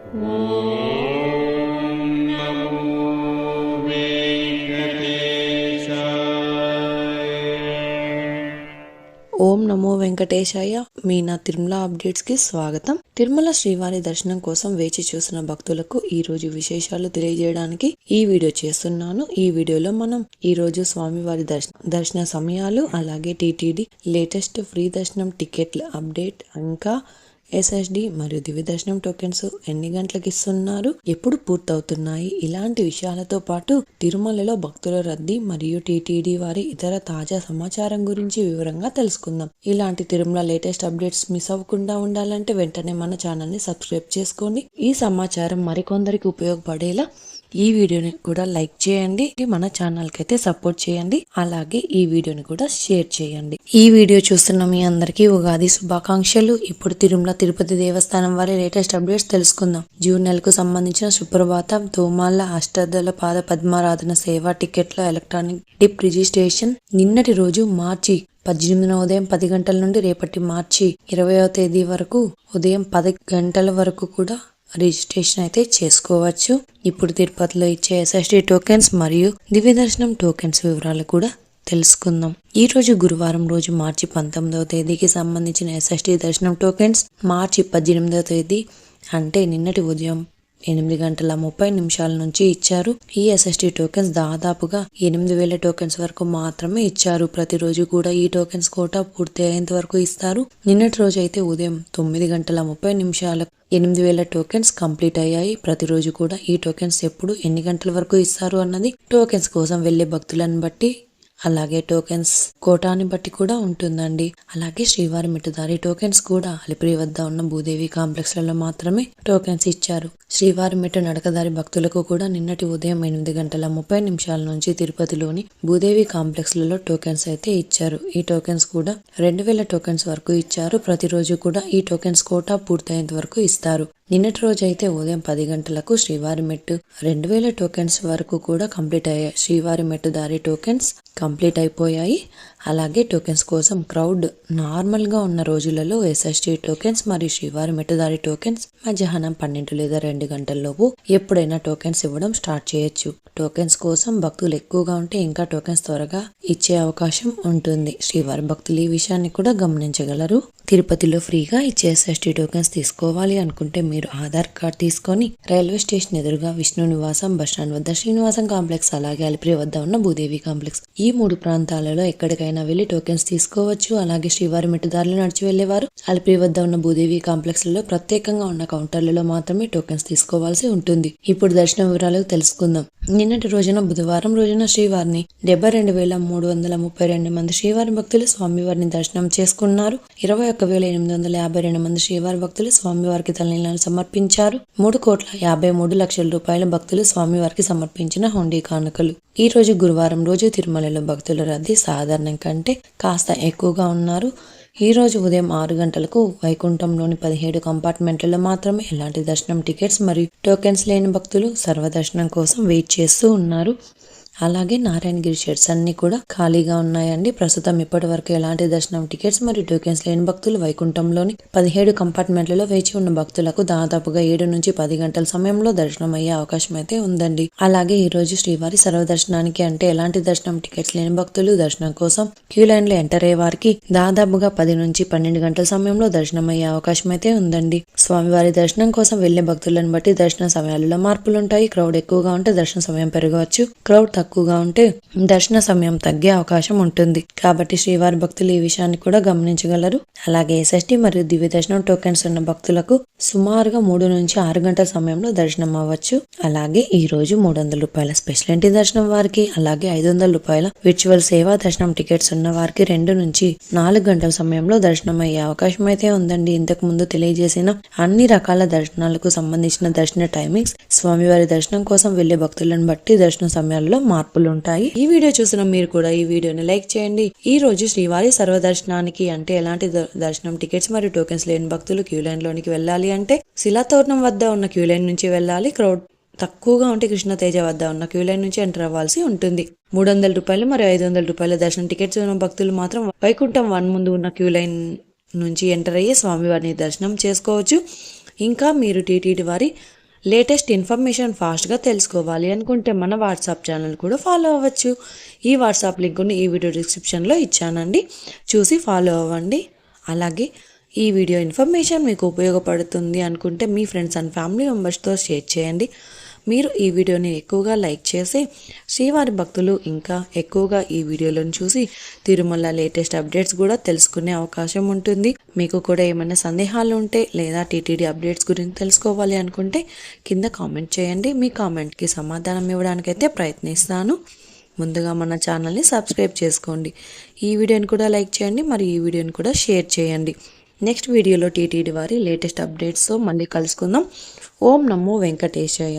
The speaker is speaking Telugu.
ఓం నమో వెంకటేశాయ. మీ నా తిరుమల అప్డేట్స్ కి స్వాగతం. తిరుమల శ్రీవారి దర్శనం కోసం వేచి చూసిన భక్తులకు ఈ రోజు విశేషాలు తెలియజేయడానికి ఈ వీడియో చేస్తున్నాను. ఈ వీడియోలో మనం ఈ రోజు స్వామివారి దర్శన సమయాలు, అలాగే టీటీడీ లేటెస్ట్ ఫ్రీ దర్శనం టికెట్ల అప్డేట్, ఇంకా ఎస్ఎస్డి మరియు దివ్య దర్శనం టోకెన్స్ ఎన్ని గంటలకు ఇస్తున్నారు, ఎప్పుడు పూర్తవుతున్నాయి, ఇలాంటి విషయాలతో పాటు తిరుమలలో భక్తుల రద్దీ మరియు టీటీడీ వారి ఇతర తాజా సమాచారం గురించి వివరంగా తెలుసుకుందాం. ఇలాంటి తిరుమల లేటెస్ట్ అప్డేట్స్ మిస్ అవ్వకుండా ఉండాలంటే వెంటనే మన ఛానల్ ని సబ్స్క్రైబ్ చేసుకోండి. ఈ సమాచారం మరికొందరికి ఉపయోగపడేలా ఈ వీడియోని కూడా లైక్ చేయండి, మన ఛానల్ కి అయితే సపోర్ట్ చేయండి, అలాగే ఈ వీడియోని కూడా షేర్ చేయండి. ఈ వీడియో చూస్తున్న మీ అందరికీ ఉగాది శుభాకాంక్షలు. ఇప్పుడు తిరుమల తిరుపతి దేవస్థానం వారి లేటెస్ట్ అప్డేట్స్ తెలుసుకుందాం. జూన్ నెలకు సంబంధించిన సుప్రభాతం, తోమాల అష్టదళ పాద పద్మారాధన సేవ టికెట్ల ఎలక్ట్రానిక్ డిప్ రిజిస్ట్రేషన్ నిన్నటి రోజు మార్చి 18న ఉదయం 10 గంటల నుండి రేపటి మార్చి 20వ తేదీ వరకు ఉదయం 10 గంటల వరకు కూడా రిజిస్ట్రేషన్ అయితే చేసుకోవచ్చు. ఇప్పుడు తిరుపతిలో ఇచ్చే ఎస్ఎస్డి టోకెన్స్ మరియు దివ్య దర్శనం టోకెన్స్ వివరాలు కూడా తెలుసుకుందాం. ఈ రోజు గురువారం రోజు మార్చి 19వ తేదీకి సంబంధించిన ఎస్ఎస్డి దర్శనం టోకెన్స్ మార్చి 18వ తేదీ అంటే నిన్నటి ఉదయం 8:30 నుంచి ఇచ్చారు. ఈ ఎస్ఎస్డి టోకెన్స్ దాదాపుగా 8,000 టోకెన్స్ వరకు మాత్రమే ఇచ్చారు. ప్రతిరోజు కూడా ఈ టోకెన్స్ కోటా పూర్తి అయ్యేంత వరకు ఇస్తారు. నిన్నటి రోజు అయితే ఉదయం 9:30 8,000 టోకెన్స్ కంప్లీట్ అయ్యాయి. ప్రతిరోజు కూడా ఈ టోకెన్స్ ఎప్పుడు ఎన్ని గంటల వరకు ఇస్తారు అన్నది టోకెన్స్ కోసం వెళ్లే భక్తులను బట్టి, అలాగే టోకెన్స్ కోటాని బట్టి కూడా ఉంటుందండి. అలాగే శ్రీవారి మెట్టుదారి టోకెన్స్ కూడా అలిపిరి వద్ద ఉన్న భూదేవి కాంప్లెక్స్ లలో మాత్రమే టోకెన్స్ ఇచ్చారు. శ్రీవారి మెట్టు నడకదారి భక్తులకు కూడా నిన్నటి ఉదయం 8:30 నుంచి తిరుపతిలోని భూదేవి కాంప్లెక్స్ లలో టోకెన్స్ అయితే ఇచ్చారు. ఈ టోకెన్స్ కూడా 2,000 టోకెన్స్ వరకు ఇచ్చారు. ప్రతిరోజు కూడా ఈ టోకెన్స్ కోటా పూర్తయ్యేంత వరకు ఇస్తారు. నిన్నటి రోజు అయితే ఉదయం 10 గంటలకు శ్రీవారి మెట్టు 2,000 టోకెన్స్ వరకు కూడా కంప్లీట్ అయ్యాయి. శ్రీవారి మెట్టు దారి టోకెన్స్ కంప్లీట్ అయిపోయాయి. అలాగే టోకెన్స్ కోసం క్రౌడ్ నార్మల్ గా ఉన్న రోజులలో ఎస్ఎస్డి టోకెన్స్ మరియు శ్రీవారి మెట్టుదారి టోకెన్స్ మధ్యాహ్నం 12 లేదా 2 గంటల్లోపు ఎప్పుడైనా టోకెన్స్ ఇవ్వడం స్టార్ట్ చేయొచ్చు. టోకెన్స్ కోసం భక్తులు ఎక్కువగా ఉంటే ఇంకా టోకెన్స్ త్వరగా ఇచ్చే అవకాశం ఉంటుంది. శ్రీవారి భక్తులు ఈ విషయాన్ని కూడా గమనించగలరు. తిరుపతిలో ఫ్రీగా ఇచ్చే ఎస్ఎస్డి టోకెన్స్ తీసుకోవాలి అనుకుంటే మీరు ఆధార్ కార్డ్ తీసుకొని రైల్వే స్టేషన్ ఎదురుగా విష్ణు నివాసం, బస్టాండ్ వద్ద శ్రీనివాసం కాంప్లెక్స్, అలాగే అలిపిరి వద్ద ఉన్న భూదేవి కాంప్లెక్స్ ఈ 3 ప్రాంతాలలో ఎక్కడికైనా వెళ్లి టోకెన్స్ తీసుకోవచ్చు. అలాగే శ్రీవారి మెట్టుదారులు నడిచి వెళ్లేవారు అలిపిరి వద్ద ఉన్న భూదేవి కాంప్లెక్స్ లలో ప్రత్యేకంగా ఉన్న కౌంటర్లలో మాత్రమే టోకెన్స్ తీసుకోవాల్సి ఉంటుంది. ఇప్పుడు దర్శన వివరాలు తెలుసుకుందాం. నిన్నటి రోజున బుధవారం రోజున శ్రీవారిని 72,332 మంది శ్రీవారి భక్తులు స్వామివారిని దర్శనం చేసుకున్నారు. 21,852 మంది శ్రీవారి భక్తులు స్వామివారికి తలనీలాలు సమర్పించారు. 3,53,00,000 రూపాయల భక్తులు స్వామివారికి సమర్పించిన హుండీ కానుకలు. ఈ రోజు గురువారం రోజు తిరుమలలో భక్తుల రద్దీ సాధారణం కంటే కాస్త ఎక్కువగా ఉన్నారు. ఈ రోజు ఉదయం 6 గంటలకు వైకుంఠంలోని 17 కంపార్ట్మెంట్లలో మాత్రమే ఎలాంటి దర్శనం టికెట్స్ మరియు టోకెన్స్ లేని భక్తులు సర్వదర్శనం కోసం వెయిట్ చేస్తూ ఉన్నారు. అలాగే నారాయణగిరి షెడ్స్ అన్ని కూడా ఖాళీగా ఉన్నాయండి. ప్రస్తుతం ఇప్పటి వరకు ఎలాంటి దర్శనం టికెట్స్ మరియు టోకెన్స్ లేని భక్తులు వైకుంఠంలోని 17 కంపార్ట్మెంట్లలో వేచి ఉన్న భక్తులకు దాదాపుగా 7 నుంచి 10 గంటల సమయంలో దర్శనం అయ్యే అవకాశం అయితే ఉందండి. అలాగే ఈ రోజు శ్రీవారి సర్వదర్శనానికి అంటే ఎలాంటి దర్శనం టికెట్స్ లేని భక్తులు దర్శనం కోసం క్యూ లైన్ లో ఎంటర్ అయ్యే వారికి దాదాపుగా 10 నుంచి 12 గంటల సమయంలో దర్శనం అయ్యే అవకాశం అయితే ఉందండి. స్వామివారి దర్శనం కోసం వెళ్లే భక్తులను బట్టి దర్శన సమయాలలో మార్పులుంటాయి. క్రౌడ్ ఎక్కువగా ఉంటే దర్శన సమయం పెరగవచ్చు, క్రౌడ్ తక్కువగా ఉంటే దర్శన సమయం తగ్గే అవకాశం ఉంటుంది. కాబట్టి శ్రీవారి భక్తులు ఈ విషయాన్ని కూడా గమనించగలరు. అలాగే ఎస్ఎస్డి మరియు దివ్య దర్శనం టోకెన్స్ ఉన్న భక్తులకు సుమారుగా 3 నుంచి 6 గంటల సమయంలో దర్శనం అవ్వచ్చు. అలాగే ఈ రోజు 300 రూపాయల స్పెషల్ ఎంట్రీ దర్శనం వారికి, అలాగే 500 రూపాయల విర్చువల్ సేవా దర్శనం టికెట్స్ ఉన్న వారికి 2 నుంచి 4 గంటల సమయంలో దర్శనం అయ్యే అవకాశం అయితే ఉందండి. ఇంతకు ముందు తెలియజేసిన అన్ని రకాల దర్శనాలకు సంబంధించిన దర్శన టైమింగ్స్ స్వామివారి దర్శనం కోసం వెళ్లే భక్తులను బట్టి దర్శన సమయాల్లో మార్పులు ఉంటాయి. ఈ వీడియో చూసిన మీరు కూడా ఈ వీడియోని లైక్ చేయండి. ఈ రోజు శ్రీవారి సర్వదర్శనానికి అంటే ఎలాంటి దర్శనం టికెట్స్ మరియు టోకెన్స్ లేని భక్తులు క్యూ లైన్ లోనికి వెళ్ళాలి అంటే శిలాతోరణం వద్ద ఉన్న క్యూ లైన్ నుంచి వెళ్ళాలి. క్రౌడ్ తక్కువగా ఉంటే కృష్ణతేజ వద్ద ఉన్న క్యూ లైన్ నుంచి ఎంటర్ అవ్వాల్సి ఉంటుంది. 300 రూపాయలు మరియు 500 రూపాయల దర్శనం టికెట్స్ ఉన్న భక్తులు మాత్రం వైకుంఠం 1 ముందు ఉన్న క్యూ లైన్ నుంచి ఎంటర్ అయ్యి స్వామివారిని దర్శనం చేసుకోవచ్చు. ఇంకా మీరు టీటీడీ వారి లేటెస్ట్ ఇన్ఫర్మేషన్ ఫాస్ట్గా తెలుసుకోవాలి అనుకుంటే మన వాట్సాప్ ఛానల్ కూడా ఫాలో అవ్వచ్చు. ఈ వాట్సాప్ లింక్ని ఈ వీడియో డిస్క్రిప్షన్లో ఇచ్చానండి, చూసి ఫాలో అవ్వండి. అలాగే ఈ వీడియో ఇన్ఫర్మేషన్ మీకు ఉపయోగపడుతుంది అనుకుంటే మీ ఫ్రెండ్స్ అండ్ ఫ్యామిలీ మెంబర్స్తో షేర్ చేయండి. మీరు ఈ వీడియోని ఎక్కువగా లైక్ చేసి శ్రీవారి భక్తులు ఇంకా ఎక్కువగా ఈ వీడియోలను చూసి తిరుమల లేటెస్ట్ అప్డేట్స్ కూడా తెలుసుకునే అవకాశం ఉంటుంది. మీకు కూడా ఏమైనా సందేహాలు ఉంటే లేదా టీటీడీ అప్డేట్స్ గురించి తెలుసుకోవాలి అనుకుంటే కింద కామెంట్ చేయండి. మీ కామెంట్కి సమాధానం ఇవ్వడానికైతే ప్రయత్నిస్తాను. ముందుగా మన ఛానల్ని సబ్స్క్రైబ్ చేసుకోండి. ఈ వీడియోని కూడా లైక్ చేయండి, మరి ఈ వీడియోని కూడా షేర్ చేయండి. నెక్స్ట్ వీడియోలో టీటీడీ వారి లేటెస్ట్ అప్డేట్స్తో మళ్ళీ కలుసుకుందాం. ఓం నమో వెంకటేశాయ.